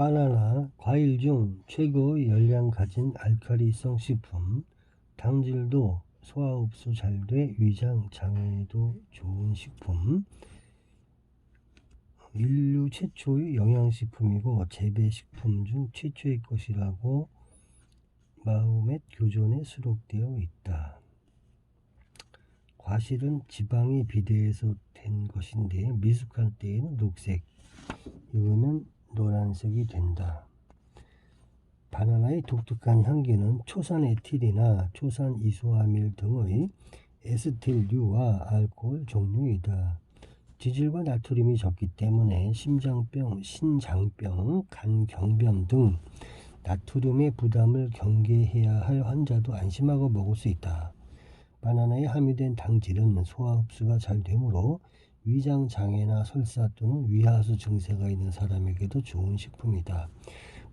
바나나, 과일 중 최고의 열량 가진 알칼리성 식품, 당질도 소화 흡수 잘 돼 위장 장애에도 좋은 식품, 인류 최초의 영양식품이고 재배식품 중 최초의 것이라고 마호멧 교전에 수록되어 있다. 과실은 지방이 비대해서 된 것인데 미숙할 때에는 녹색, 익으면 노란색이 된다. 바나나의 독특한 향기는 초산 에틸이나 초산 이소아밀 등의 에스텔류와 알코올 종류이다. 지질과 나트륨이 적기 때문에 심장병, 신장병, 간경변 등 나트륨의 부담을 경계해야 할 환자도 안심하고 먹을 수 있다. 바나나에 함유된 당질은 소화 흡수가 잘 되므로 위장 장애나 설사 또는 위하수 증세가 있는 사람에게도 좋은 식품이다.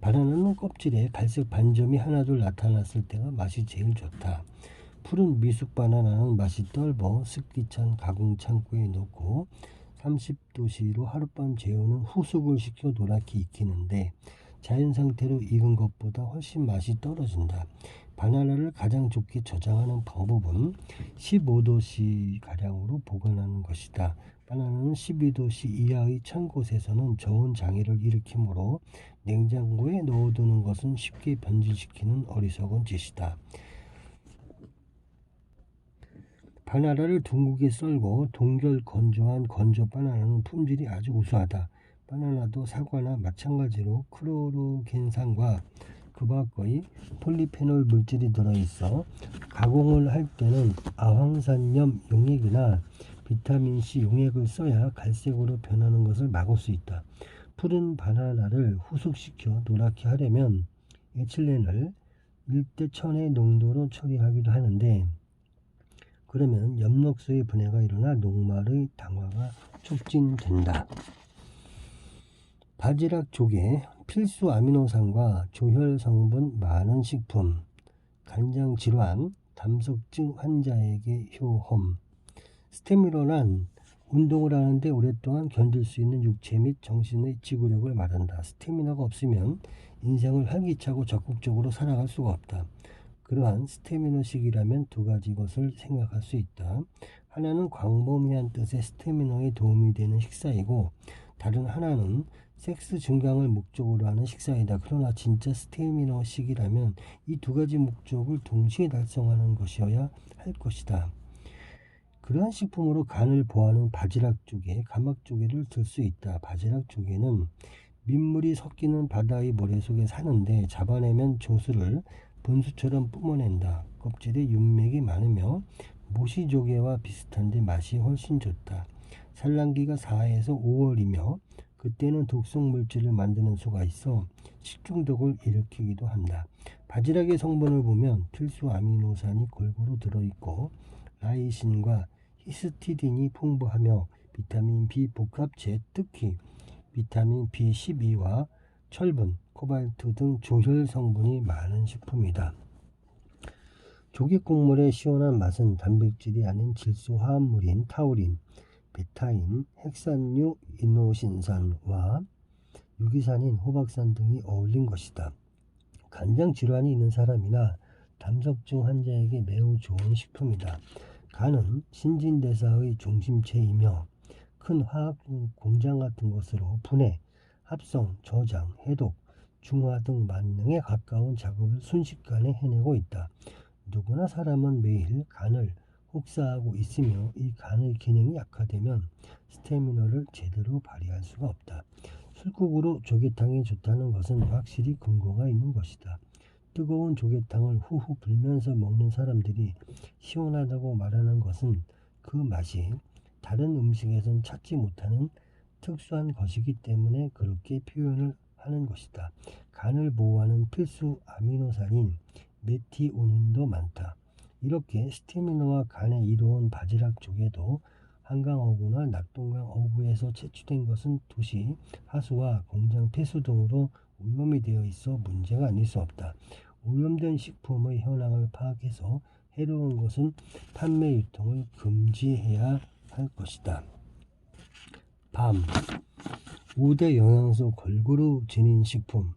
바나나는 껍질에 갈색 반점이 하나둘 나타났을 때가 맛이 제일 좋다. 푸른 미숙 바나나는 맛이 떫어 습기 찬 가공 창고에 넣고 30도씨로 하룻밤 재우는 후숙을 시켜 노랗게 익히는데 자연 상태로 익은 것보다 훨씬 맛이 떨어진다. 바나나를 가장 좋게 저장하는 방법은 15도씨 가량으로 보관하는 것이다. 바나나는 12도씨 이하의 찬 곳에서는 저온 장애를 일으키므로 냉장고에 넣어두는 것은 쉽게 변질시키는 어리석은 짓이다. 바나나를 둥글게 썰고 동결 건조한 건조 바나나는 품질이 아주 우수하다. 바나나도 사과나 마찬가지로 크로로겐산과 그 밖의 폴리페놀 물질이 들어있어 가공을 할 때는 아황산염 용액이나 비타민C 용액을 써야 갈색으로 변하는 것을 막을 수 있다. 푸른 바나나를 후숙시켜 노랗게 하려면 에틸렌을 1대1000의 농도로 처리하기도 하는데 그러면 엽록소의 분해가 일어나 녹말의 당화가 촉진된다. 바지락 조개, 필수 아미노산과 조혈 성분 많은 식품, 간장 질환, 담석증 환자에게 효험. 스태미너란 운동을 하는데 오랫동안 견딜 수 있는 육체 및 정신의 지구력을 말한다. 스태미너가 없으면 인생을 활기차고 적극적으로 살아갈 수가 없다. 그러한 스태미너식이라면 두 가지 것을 생각할 수 있다. 하나는 광범위한 뜻의 스태미너에 도움이 되는 식사이고 다른 하나는 섹스 증강을 목적으로 하는 식사이다. 그러나 진짜 스태미너식이라면 이 두 가지 목적을 동시에 달성하는 것이어야 할 것이다. 그러한 식품으로 간을 보하는 바지락 조개, 가막 조개를 들 수 있다. 바지락 조개는 민물이 섞이는 바다의 모래 속에 사는데 잡아내면 조수를 분수처럼 뿜어낸다. 껍질에 윤맥이 많으며 모시조개와 비슷한데 맛이 훨씬 좋다. 산란기가 4에서 5월이며 그때는 독성 물질을 만드는 수가 있어 식중독을 일으키기도 한다. 바지락의 성분을 보면 필수 아미노산이 골고루 들어있고 라이신과 히스티딘이 풍부하며 비타민 B 복합체, 특히 비타민 B12와 철분, 코발트 등 조혈 성분이 많은 식품이다. 조개 국물의 시원한 맛은 단백질이 아닌 질소 화합물인 타우린, 베타인, 핵산류 이노신산과 유기산인 호박산 등이 어울린 것이다. 간장 질환이 있는 사람이나 담석증 환자에게 매우 좋은 식품이다. 간은 신진대사의 중심체이며 큰 화학 공장 같은 것으로 분해, 합성, 저장, 해독, 중화 등 만능에 가까운 작업을 순식간에 해내고 있다. 누구나 사람은 매일 간을 혹사하고 있으며 이 간의 기능이 약화되면 스태미너를 제대로 발휘할 수가 없다. 술국으로 조개탕이 좋다는 것은 확실히 근거가 있는 것이다. 뜨거운 조개탕을 후후 불면서 먹는 사람들이 시원하다고 말하는 것은 그 맛이 다른 음식에선 찾지 못하는 특수한 것이기 때문에 그렇게 표현을 하는 것이다. 간을 보호하는 필수 아미노산인 메티오닌도 많다. 이렇게 스태미너와 간에 이로운 바지락 조개도 한강어구나 낙동강 어부에서 채취된 것은 도시 하수와 공장 폐수 등으로 오염이 되어 있어 문제가 아닐 수 없다. 오염된 식품의 현황을 파악해서 해로운 것은 판매 유통을 금지해야 할 것이다. 밤 5대 영양소 골고루 지닌 식품,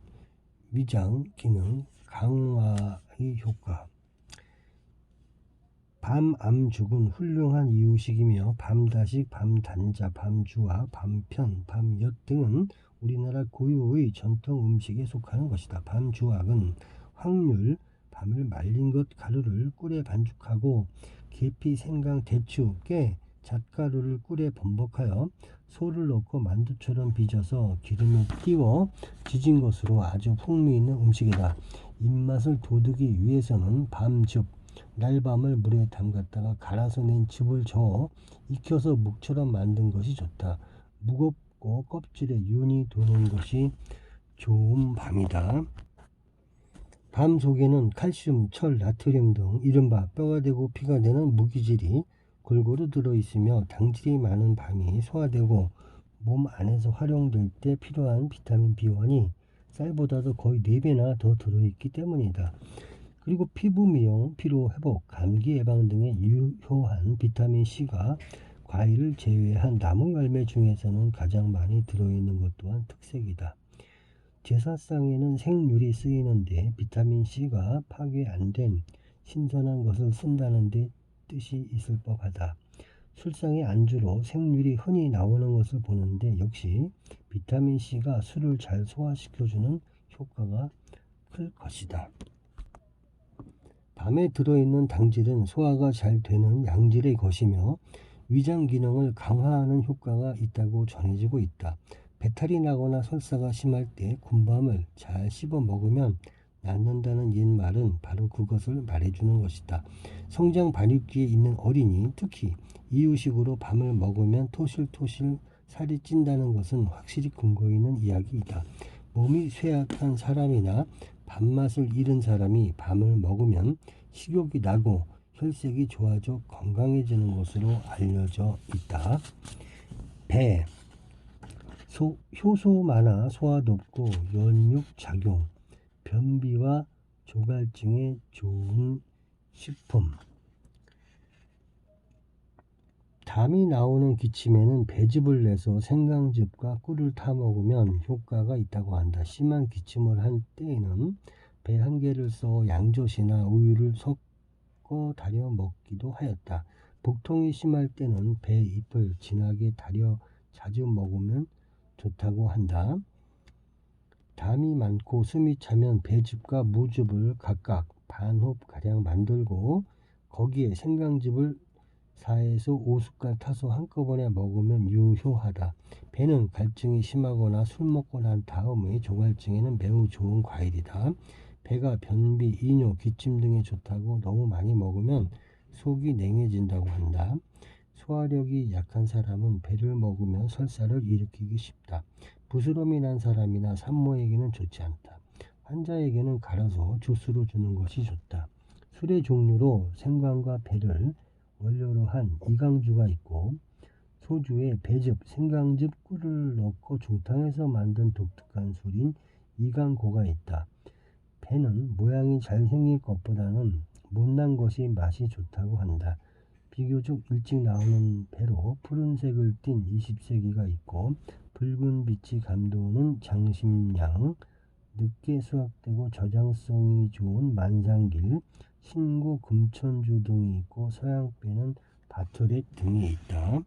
위장 기능 강화의 효과. 밤암죽은 훌륭한 이유식이며 밤다식, 밤단자, 밤주와 밤편, 밤엿 등은 우리나라 고유의 전통 음식에 속하는 것이다. 밤주악은 확률, 밤을 말린 것 가루를 꿀에 반죽하고 계피, 생강, 대추, 깨, 잣가루를 꿀에 범벅하여 소를 넣고 만두처럼 빚어서 기름에 띄워 지진 것으로 아주 풍미있는 음식이다. 입맛을 돋우기 위해서는 밤즙, 날밤을 물에 담갔다가 갈아서 낸 즙을 저어 익혀서 묵처럼 만든 것이 좋다. 무겁고 껍질에 윤이 도는 것이 좋은 밤이다. 밤 속에는 칼슘, 철, 나트륨 등 이른바 뼈가 되고 피가 되는 무기질이 골고루 들어있으며 당질이 많은 밤이 소화되고 몸 안에서 활용될 때 필요한 비타민 B1이 쌀보다도 거의 4배나 더 들어있기 때문이다. 그리고 피부 미용, 피로 회복, 감기 예방 등에 유효한 비타민 C가 과일을 제외한 나무 열매 중에서는 가장 많이 들어있는 것 또한 특색이다. 제사상에는 생유리 쓰이는데 비타민 C가 파괴 안 된 신선한 것을 쓴다는 데 뜻이 있을 법하다. 술상의 안주로 생유리 흔히 나오는 것을 보는데 역시 비타민 C가 술을 잘 소화시켜주는 효과가 클 것이다. 밤에 들어있는 당질은 소화가 잘 되는 양질의 것이며 위장 기능을 강화하는 효과가 있다고 전해지고 있다. 배탈이 나거나 설사가 심할 때 군밤을 잘 씹어 먹으면 낫는다는 옛말은 바로 그것을 말해주는 것이다. 성장 발육기에 있는 어린이, 특히 이유식으로 밤을 먹으면 토실토실 살이 찐다는 것은 확실히 근거 있는 이야기이다. 몸이 쇠약한 사람이나 밥맛을 잃은 사람이 밤을 먹으면 식욕이 나고 혈색이 좋아져 건강해지는 것으로 알려져 있다. 배, 효소 많아 소화 높고 연육 작용, 변비와 조갈증에 좋은 식품. 담이 나오는 기침에는 배즙을 내서 생강즙과 꿀을 타 먹으면 효과가 있다고 한다. 심한 기침을 한 때에는 배 한 개를 써 양조시나 우유를 섞어 달여 먹기도 하였다. 복통이 심할 때는 배 잎을 진하게 달여 자주 먹으면 좋다고 한다. 담이 많고 숨이 차면 배즙과 무즙을 각각 반홉가량 만들고 거기에 생강즙을 4에서 5숟갈 타서 한꺼번에 먹으면 유효하다. 배는 갈증이 심하거나 술 먹고 난 다음의 조갈증에는 매우 좋은 과일이다. 배가 변비, 이뇨, 기침 등에 좋다고 너무 많이 먹으면 속이 냉해진다고 한다. 소화력이 약한 사람은 배를 먹으면 설사를 일으키기 쉽다. 부스럼이 난 사람이나 산모에게는 좋지 않다. 환자에게는 갈아서 주스로 주는 것이 좋다. 술의 종류로 생강과 배를 원료로 한 이강주가 있고 소주에 배즙, 생강즙, 꿀을 넣고 중탕해서 만든 독특한 술인 이강고가 있다. 배는 모양이 잘생긴 것보다는 못난 것이 맛이 좋다고 한다. 비교적 일찍 나오는 배로 푸른색을 띤 20세기가 있고 붉은 빛이 감도는 장심양, 늦게 수확되고 저장성이 좋은 만상길, 신고, 금천주 등이 있고 서양배는 바토렛 등이 있다.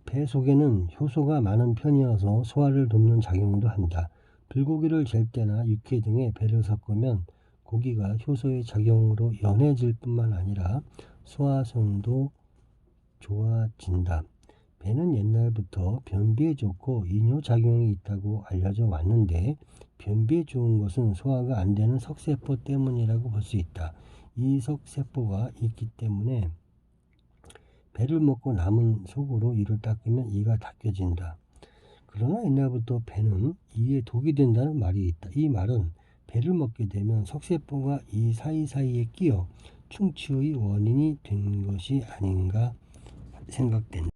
배 속에는 효소가 많은 편이어서 소화를 돕는 작용도 한다. 불고기를 젤 때나 육회 등에 배를 섞으면 고기가 효소의 작용으로 연해질 뿐만 아니라 소화성도 좋아진다. 배는 옛날부터 변비에 좋고 이뇨작용이 있다고 알려져 왔는데 변비에 좋은 것은 소화가 안 되는 석세포 때문이라고 볼 수 있다. 이 석세포가 있기 때문에 배를 먹고 남은 속으로 이를 닦으면 이가 닦여진다. 그러나 옛날부터 배는 이에 독이 된다는 말이 있다. 이 말은 배를 먹게 되면 석세포가 이 사이사이에 끼어 충치의 원인이 된 것이 아닌가 생각된다.